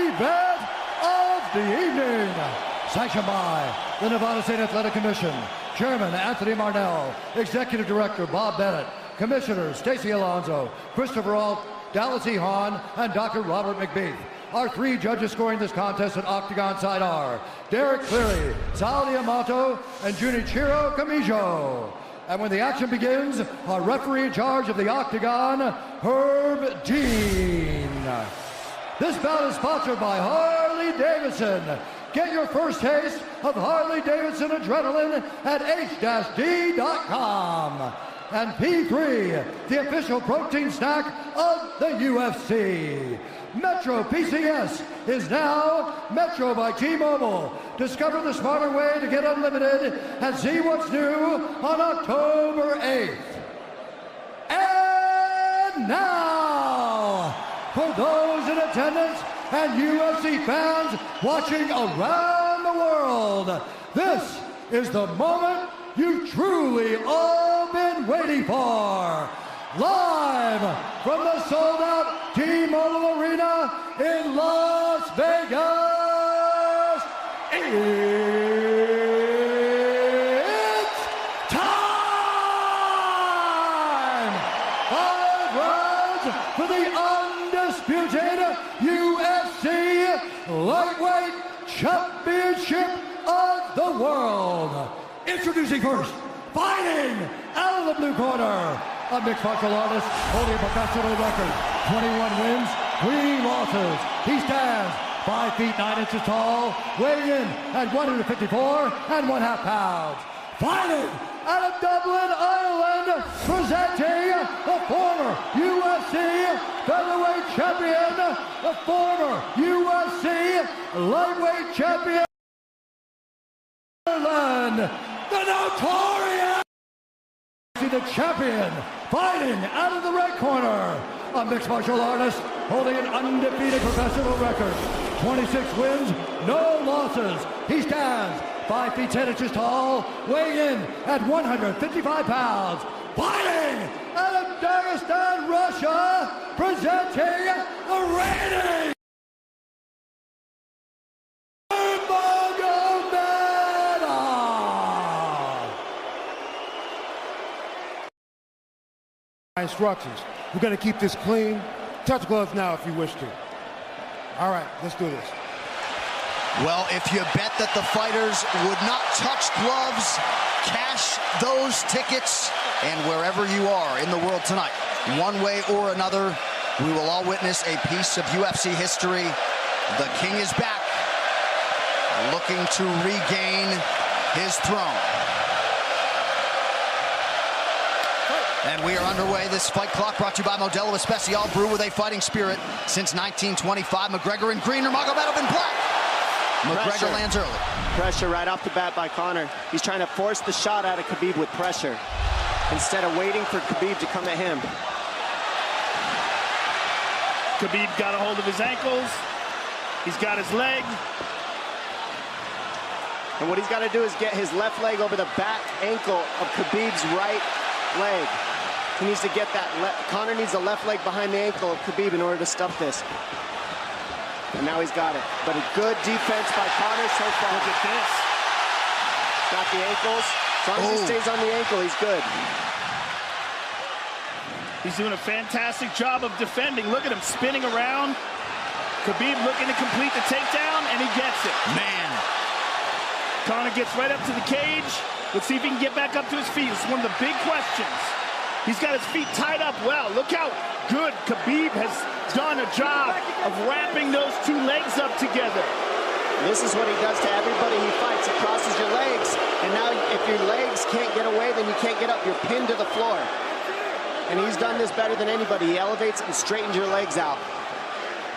event of the evening. Sanctioned by the Nevada State Athletic Commission, Chairman Anthony Marnell, Executive Director Bob Bennett, Commissioners Stacey Alonso, Christopher Alt, Dallas E. Hahn, and Dr. Robert McBeath. Our three judges scoring this contest at Octagon side are Derek Cleary, Sal Diamato, and Junichiro Kamijo. And when the action begins, our referee in charge of the Octagon, Herb Dean. This bout is sponsored by Harley-Davidson. Get your first taste of Harley-Davidson adrenaline at h-d.com. And P3, the official protein snack of the UFC. Metro PCS is now Metro by T-Mobile. Discover the smarter way to get unlimited and see what's new on October 8th. And now, for those in attendance and UFC fans watching around the world, this is the moment you've truly all been waiting for. Live from the sold-out T-Mobile Arena in Las Vegas, it's time! 5 rounds for the undisputed UFC Lightweight Championship of the World. Introducing first, fighting out of the blue corner, a mixed martial artist holding a professional record, 21 wins, 3 losses. He stands 5 feet 9 inches tall, weighing in at 154 1/2 pounds. Fighting out of Dublin, Ireland, presenting the former UFC featherweight champion, the former UFC lightweight champion, Ireland, the notorious, the champion, fighting out of the red corner, a mixed martial artist holding an undefeated professional record, 26 wins, no losses. He stands 5 feet 10 inches tall, weighing in at 155 pounds. Fighting out of Dagestan, Russia, presenting the reigning instructions. We're going to keep this clean. Touch gloves now if you wish to. All right, let's do this. Well, if you bet that the fighters would not touch gloves, cash those tickets, and wherever you are in the world tonight, one way or another, we will all witness a piece of UFC history. The King is back, looking to regain his throne. And we are underway. This fight clock brought to you by Modelo Especial, brew with a fighting spirit since 1925. McGregor in green, Nurmagomedov in black. McGregor lands early. Pressure right off the bat by Conor. He's trying to force the shot out of Khabib with pressure instead of waiting for Khabib to come at him. Khabib got a hold of his ankles. He's got his leg. And what he's got to do is get his left leg over the back ankle of Khabib's right leg. He needs to get that. Conor needs the left leg behind the ankle of Khabib in order to stuff this. And now he's got it. But a good defense by Conor so far. Look at this. Got the ankles. As long as he stays on the ankle, he's good. He's doing a fantastic job of defending. Look at him spinning around. Khabib looking to complete the takedown, and he gets it. Man. Conor gets right up to the cage. Let's see if he can get back up to his feet. It's one of the big questions. He's got his feet tied up well. Look how good Khabib has done a job of wrapping those two legs up together. This is what he does to everybody he fights. He crosses your legs, and now if your legs can't get away, then you can't get up. You're pinned to the floor. And he's done this better than anybody. He elevates and straightens your legs out.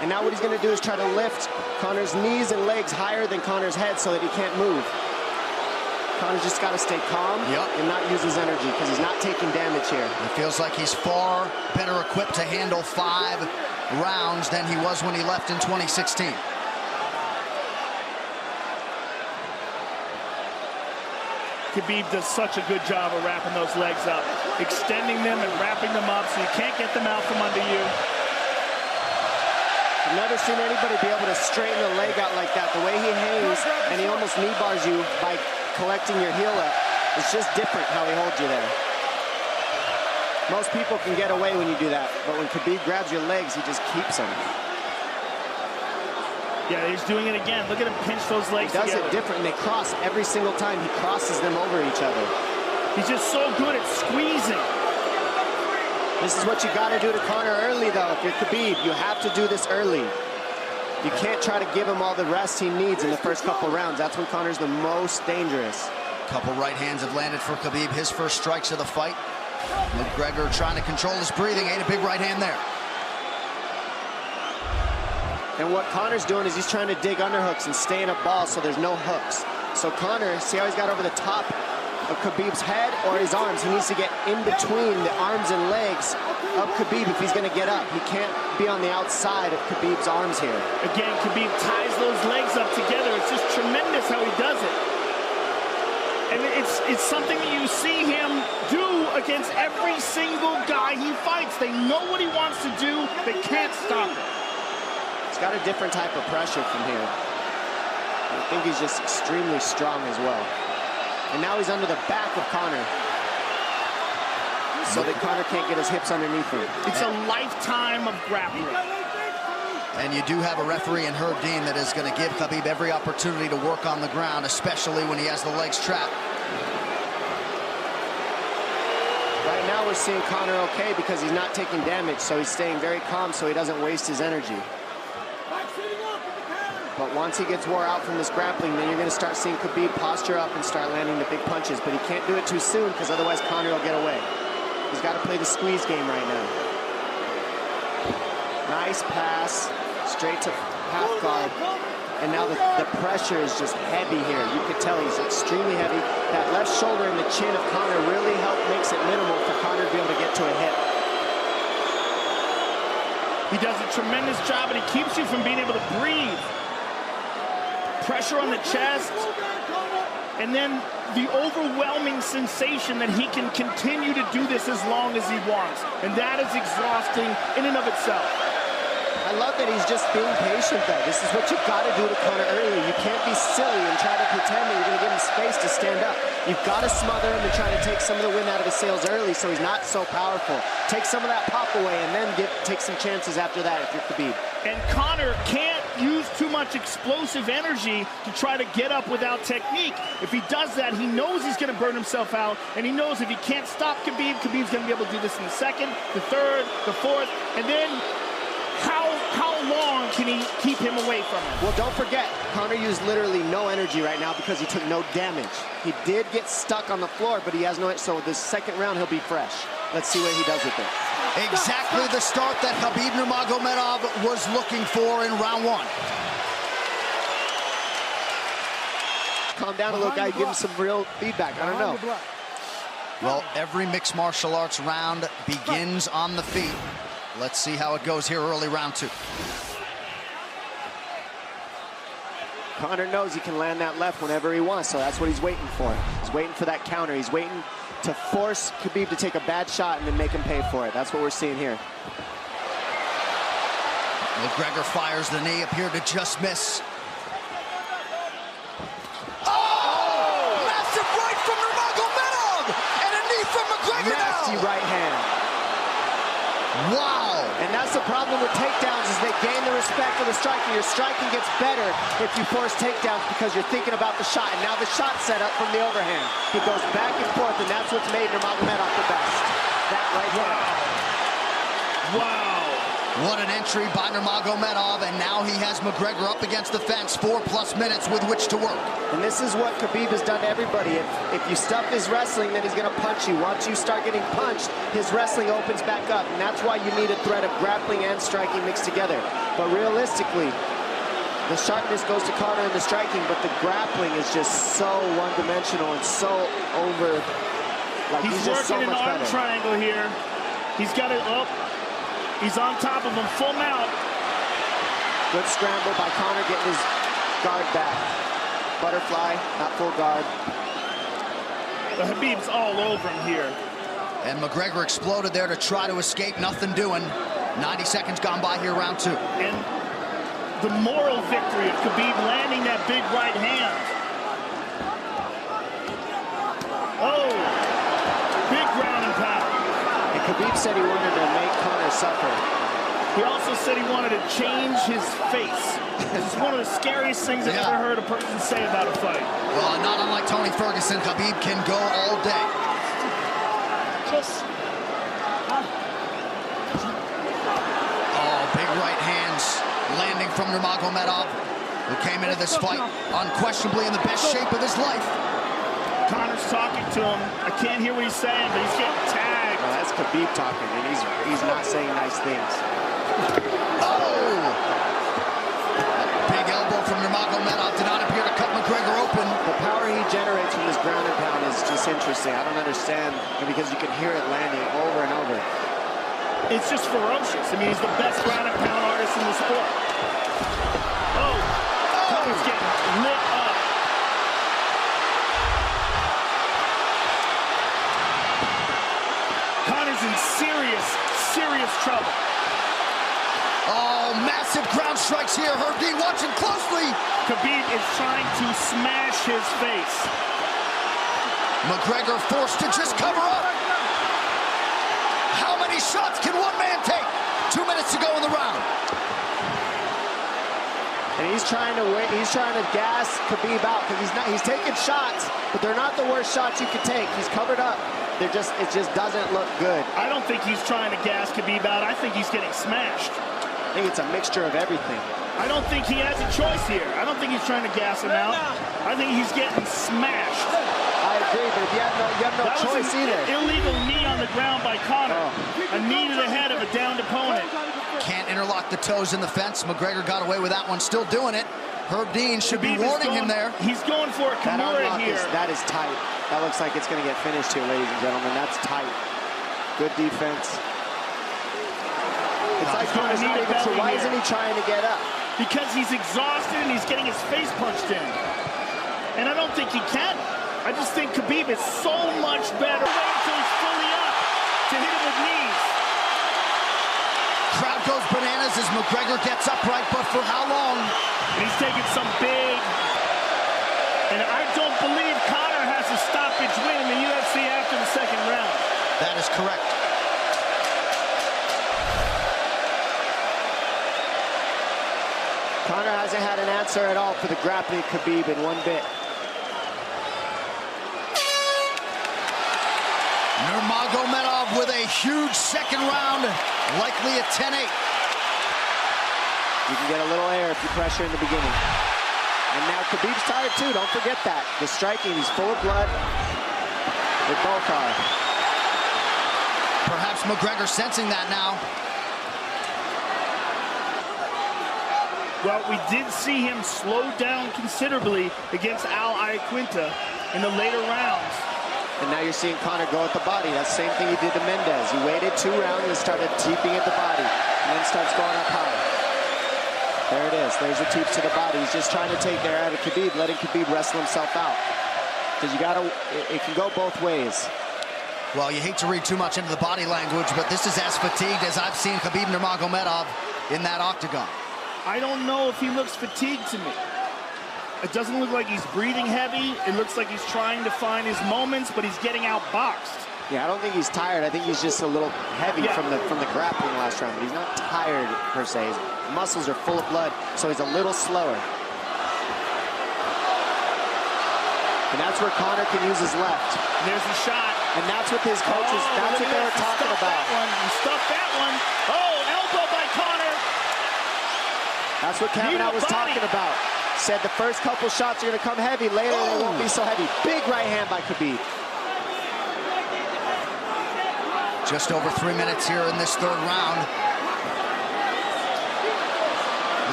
And now what he's going to do is try to lift Conor's knees and legs higher than Conor's head so that he can't move. Conor's just got to stay calm and not use his energy because he's not taking damage here. It feels like he's far better equipped to handle 5 rounds than he was when he left in 2016. Khabib does such a good job of wrapping those legs up, extending them and wrapping them up so you can't get them out from under you. I've never seen anybody be able to straighten a leg out like that. The way he hangs, and he almost knee bars you by collecting your heel up. It's just different how he holds you there. Most people can get away when you do that, but when Khabib grabs your legs, he just keeps them. Yeah, he's doing it again. Look at him pinch those legs together. He does it different, and they cross every single time. He crosses them over each other. He's just so good at squeezing. This is what you got to do to Conor early, though. If you're Khabib, you have to do this early. You can't try to give him all the rest he needs in the first couple rounds. That's when Conor's the most dangerous. Couple right hands have landed for Khabib. His first strikes of the fight. McGregor trying to control his breathing. Ate a big right hand there. And what Conor's doing is he's trying to dig underhooks and stay in a ball so there's no hooks. So Conor, see how he's got over the top of Khabib's head or his arms? He needs to get in between the arms and legs of Khabib if he's going to get up. He can't be on the outside of Khabib's arms here. Again, Khabib ties those legs up together. It's just tremendous how he does it. And it's something that you see him do against every single guy he fights. They know what he wants to do. They can't stop it. He's got a different type of pressure from here. I think he's just extremely strong as well. And now he's under the back of Conor, so that Conor can't get his hips underneath him. It's a lifetime of grappling. And you do have a referee in Herb Dean that is going to give Khabib every opportunity to work on the ground, especially when he has the legs trapped. Right now we're seeing Conor okay because he's not taking damage, so he's staying very calm so he doesn't waste his energy. But once he gets wore out from this grappling, then you're going to start seeing Khabib posture up and start landing the big punches. But he can't do it too soon because otherwise Conor will get away. He's got to play the squeeze game right now. Nice pass, straight to half guard. And now the pressure is just heavy here. You can tell he's extremely heavy. That left shoulder and the chin of Conor really makes it minimal for Conor to be able to get to a hit. He does a tremendous job, and he keeps you from being able to breathe. Pressure on the chest, and then the overwhelming sensation that he can continue to do this as long as he wants. And that is exhausting in and of itself. I love that he's just being patient, though. This is what you've got to do to Conor early. You can't be silly and try to pretend that you're going to give him space to stand up. You've got to smother him and try to take some of the wind out of his sails early so he's not so powerful. Take some of that pop away and then take some chances after that if you're Khabib. And Conor can't use too much explosive energy to try to get up without technique. If he does that, he knows he's going to burn himself out, and he knows if he can't stop Khabib, Khabib's going to be able to do this in the second, the third, the fourth, and then how long can he keep him away from him? Well, don't forget, Conor used literally no energy right now because he took no damage. He did get stuck on the floor, but he has no, so this second round he'll be fresh. Let's see what he does with it. Exactly the start that Khabib Nurmagomedov was looking for in round one. Calm down a little, guy. Give him some real feedback. I don't know. Well, every mixed martial arts round begins on the feet. Let's see how it goes here early round two. Conor knows he can land that left whenever he wants, so that's what he's waiting for. He's waiting for that counter. He's waiting to force Khabib to take a bad shot and then make him pay for it. That's what we're seeing here. McGregor fires the knee, appeared to just miss. Oh! Massive right from Nurmagomedov! And a knee from McGregor now! Nasty right hand. Wow! And that's the problem with takedowns is they gain the respect of the striker. Your striking gets better if you force takedowns because you're thinking about the shot. And now the shot set up from the overhand. He goes back and forth, and that's what's made Nurmagomedov the best. That right hand. Wow. What an entry by Nurmagomedov, and now he has McGregor up against the fence, 4+ minutes with which to work. And this is what Khabib has done to everybody. If you stuff his wrestling, then he's going to punch you. Once you start getting punched, his wrestling opens back up, and that's why you need a threat of grappling and striking mixed together. But realistically, the sharpness goes to Conor in the striking, but the grappling is just so one-dimensional and so over. Like He's just working so an much arm better. triangle here. He's got it up. He's on top of him, full mount. Good scramble by Conor, getting his guard back. Butterfly, not full guard. The Khabib's all over him here. And McGregor exploded there to try to escape, nothing doing. 90 seconds gone by here, round two. And the moral victory of Khabib landing that big right hand. Oh, big ground and pound. And Khabib said he wanted to make Conor suffer. He also said he wanted to change his face. It's one of the scariest things I've ever heard a person say about a fight. Well, not unlike Tony Ferguson, Khabib can go all day. Oh, big right hands landing from Nurmagomedov, who came into this fight unquestionably in the best shape of his life. Conor's talking to him. I can't hear what he's saying, but he's getting tagged. Well, that's Khabib talking, and he's not saying nice things. Oh! Big elbow from Nurmagomedov did not appear to cut McGregor open. The power he generates from this ground and pound is just interesting. I don't understand, because you can hear it landing over and over. It's just ferocious. I mean, he's the best ground and pound artist in the sport. Oh! Conor's getting lit up. Conor's in serious trouble. Oh, massive ground strikes here. Herb Dean watching closely. Khabib is trying to smash his face. McGregor forced to just cover up. How many shots can one man take? 2 minutes to go in the round. And he's trying to wait. He's trying to gas Khabib out, because he's taking shots, but they're not the worst shots you could take. He's covered up. It just doesn't look good. I don't think he's trying to gas Khabib out. I think he's getting smashed. I think it's a mixture of everything. I don't think he has a choice here. I don't think he's trying to gas him out. I think he's getting smashed. I agree, but you have no choice either. Illegal knee on the ground by Conor. A knee to the head of a downed opponent. Can't interlock the toes in the fence. McGregor got away with that one, still doing it. Herb Dean should be warning him there. He's going for a Kimura here. That is tight. That looks like it's going to get finished here, ladies and gentlemen. That's tight. Good defense. It's like Conor's not even sure. Why isn't he trying to get up? Because he's exhausted and he's getting his face punched in. And I don't think he can. I just think Khabib is so much better. Wait until he's fully up to hit him with knees. Crowd goes bananas as McGregor gets upright, but for how long? And he's taking some big... And I don't believe Conor has a stoppage win in the UFC after the second round. That is correct. Conor hasn't had an answer at all for the grappling Khabib in one bit. Nurmagomedov with a huge second round, likely a 10-8. You can get a little air if you pressure in the beginning. And now Khabib's tired too, don't forget that. The striking, he's full of blood. They both are. Perhaps McGregor sensing that now. Well, we did see him slow down considerably against Al Iaquinta in the later rounds. And now you're seeing Conor go at the body. That's the same thing he did to Mendez. He waited 2 rounds and started teeping at the body, and then starts going up high. There it is. There's the teeps to the body. He's just trying to take their out of Khabib, letting Khabib wrestle himself out. Because it can go both ways. Well, you hate to read too much into the body language, but this is as fatigued as I've seen Khabib Nurmagomedov in that octagon. I don't know if he looks fatigued to me. It doesn't look like he's breathing heavy. It looks like he's trying to find his moments, but he's getting outboxed. Yeah, I don't think he's tired. I think he's just a little heavy from the grappling last round. But he's not tired, per se. His muscles are full of blood, so he's a little slower. And that's where Conor can use his left. There's a shot. And that's what his coaches, that's what they were talking about. He stuffed that one. Oh, elbow by Conor. That's what Kavanaugh was talking about. Said the first couple shots are going to come heavy. Later, they won't be so heavy. Big right hand by Khabib. Just over 3 minutes here in this third round.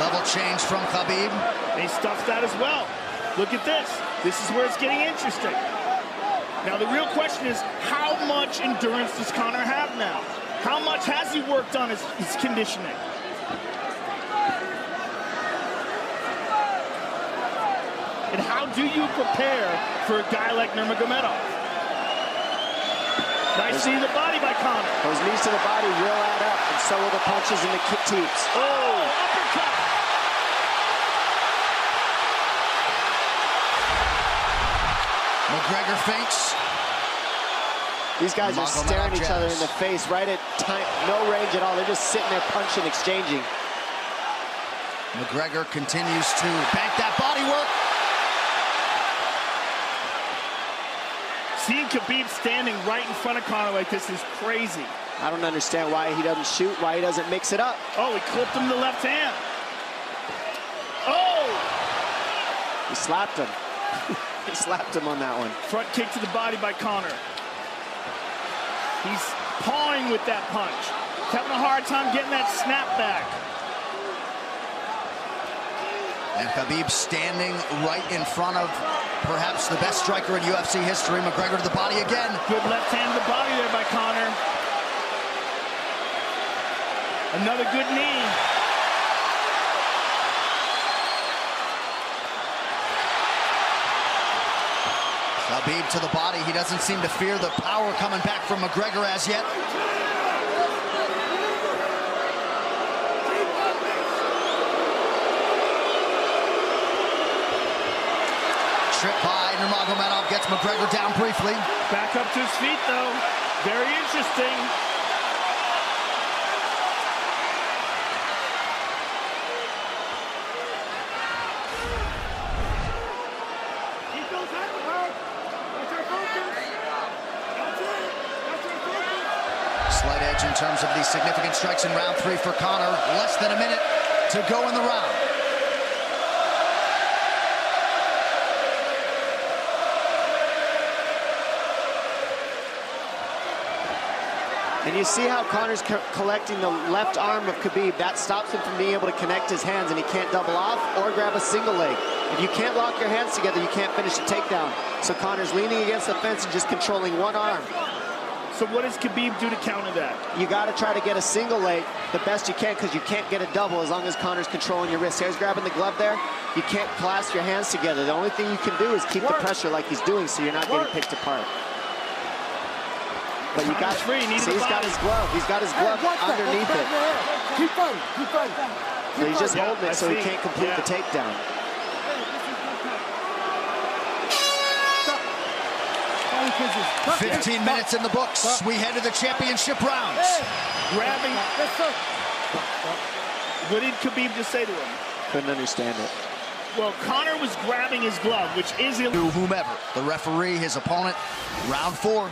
Level change from Khabib. He stuffs that as well. Look at this. This is where it's getting interesting. Now, the real question is, how much endurance does Conor have now? How much has he worked on his conditioning? And how do you prepare for a guy like Nurmagomedov? Nice knee to the body by Conor. Those knees to the body will add up, and so will the punches and the kick teeps. Oh, uppercut. McGregor feints. These guys are staring each other in the face right at time, no range at all. They're just sitting there punching, exchanging. McGregor continues to bank that body work. Seeing Khabib standing right in front of Conor like this is crazy. I don't understand why he doesn't shoot, why he doesn't mix it up. Oh, he clipped him to the left hand. Oh! He slapped him. He slapped him on that one. Front kick to the body by Conor. He's pawing with that punch. He's having a hard time getting that snap back. And Khabib standing right in front of perhaps the best striker in UFC history. McGregor to the body again. Good left hand to the body there by Conor. Another good knee. Khabib to the body. He doesn't seem to fear the power coming back from McGregor as yet. Trip by Nurmagomedov gets McGregor down briefly. Back up to his feet, though. Very interesting. Slight edge in terms of the significant strikes in round 3 for Conor. Less than a minute to go in the round. And you see how Conor's collecting the left arm of Khabib. That stops him from being able to connect his hands, and he can't double off or grab a single leg. If you can't lock your hands together, you can't finish the takedown. So Conor's leaning against the fence and just controlling one arm. So what does Khabib do to counter that? You got to try to get a single leg the best you can, because you can't get a double as long as Conor's controlling your wrist. Here's grabbing the glove there. You can't clasp your hands together. The only thing you can do is keep the pressure like he's doing, so you're not getting picked apart. But you got free. See, he's got his glove. He's got his glove underneath it. Keep fighting. Keep fighting. So he's just holding it so he can't complete the takedown. Stop. 15 minutes in the books. We head to the championship rounds. Grabbing. What did Khabib just say to him? Couldn't understand it. Well, Conor was grabbing his glove, which is illegal. To whomever, the referee, his opponent, round 4.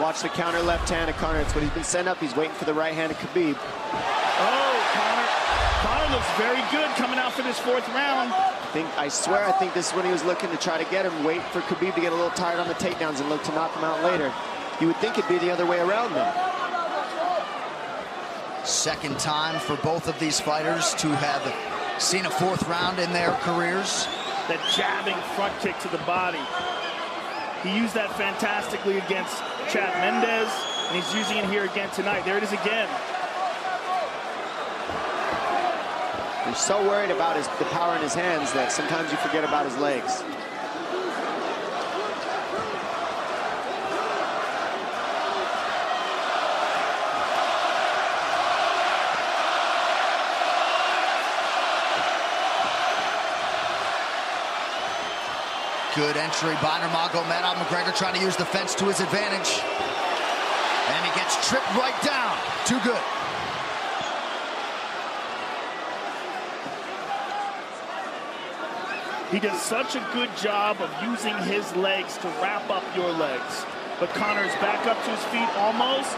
Watch the counter left hand of Conor. It's what he's been setting up. He's waiting for the right hand of Khabib. Oh, Conor looks very good coming out for this 4th round. I swear, I think this is when he was looking to try to get him, wait for Khabib to get a little tired on the takedowns and look to knock him out later. You would think it'd be the other way around, though. Second time for both of these fighters to have seen a 4th round in their careers. That jabbing front kick to the body. He used that fantastically against Chad Mendes, and he's using it here again tonight. There it is again. He's so worried about the power in his hands that sometimes you forget about his legs. Good entry by Nurmagomedov. McGregor trying to use the fence to his advantage. And he gets tripped right down. Too good. He does such a good job of using his legs to wrap up your legs. But Conor's back up to his feet almost.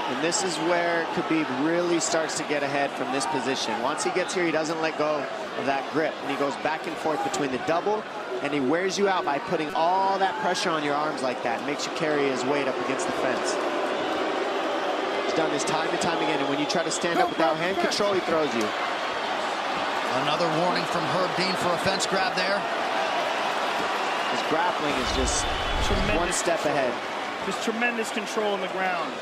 And this is where Khabib really starts to get ahead from this position. Once he gets here, he doesn't let go of that grip. And he goes back and forth between the double, and he wears you out by putting all that pressure on your arms like that. Makes you carry his weight up against the fence. He's done this time and time again. And when you try to stand up without hand control, he throws you. Another warning from Herb Dean for a fence grab there. His grappling is just one step ahead. Just tremendous control on the ground.